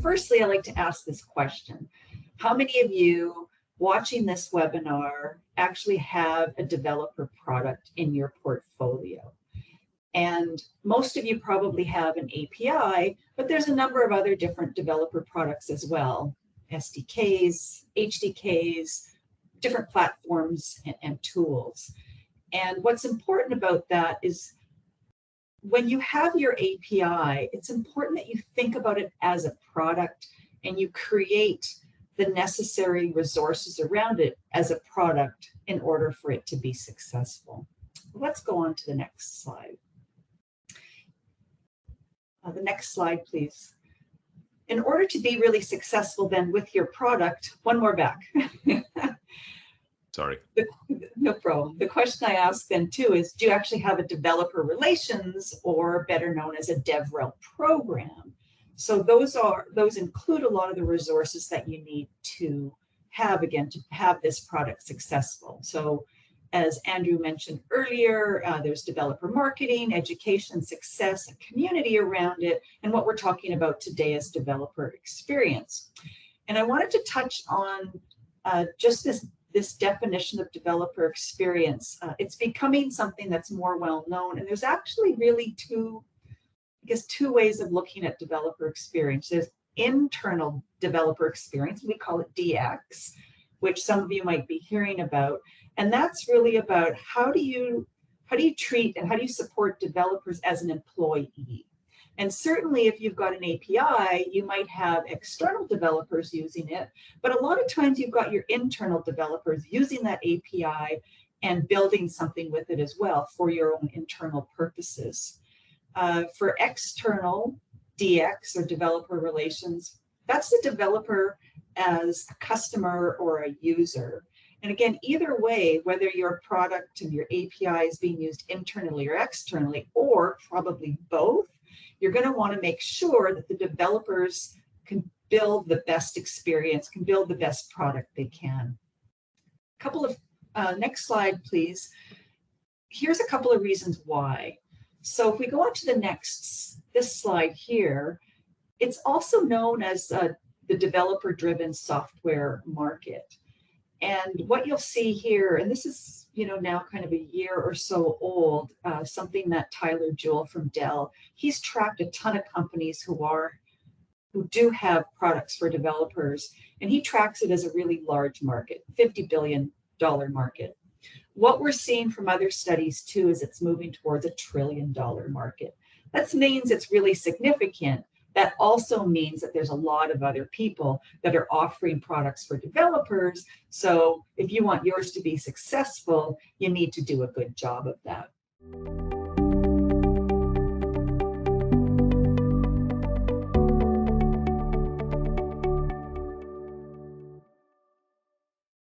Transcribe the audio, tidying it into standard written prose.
firstly, I like to ask this question. How many of you watching this webinar actually have a developer product in your portfolio? And most of you probably have an API, but there's a number of other different developer products as well. SDKs, HDKs, different platforms and tools. And what's important about that is when you have your API, it's important that you think about it as a product and you create the necessary resources around it as a product in order for it to be successful. Let's go on to the next slide. The next slide, please. In order to be really successful then with your product, one more back. Sorry. No problem. The question I ask then too is, do you actually have a developer relations, or better known as a DevRel program? So those include a lot of the resources that you need to have, again, to have this product successful. So as Andrew mentioned earlier, there's developer marketing, education, success, a community around it. And what we're talking about today is developer experience. And I wanted to touch on just this definition of developer experience. It's becoming something that's more well known. And there's actually really two ways of looking at developer experience. There's internal developer experience, we call it DX, which some of you might be hearing about. And that's really about how do you treat and how do you support developers as an employee? And certainly if you've got an API, you might have external developers using it, but a lot of times you've got your internal developers using that API and building something with it as well for your own internal purposes. For external DX or developer relations, that's the developer as a customer or a user. And again, either way, whether your product and your API is being used internally or externally, or probably both, you're going to want to make sure that the developers can build the best experience, can build the best product they can. A couple of, next slide, please. Here's a couple of reasons why. So if we go on to this slide here, it's also known as the developer-driven software market. And what you'll see here, and this is now kind of a year or so old, something that Tyler Jewell from Dell, he's tracked a ton of companies who do have products for developers, and he tracks it as a really large market, $50 billion market. What we're seeing from other studies too is it's moving towards $1 trillion market. That means it's really significant. That also means that there's a lot of other people that are offering products for developers. So if you want yours to be successful, you need to do a good job of that.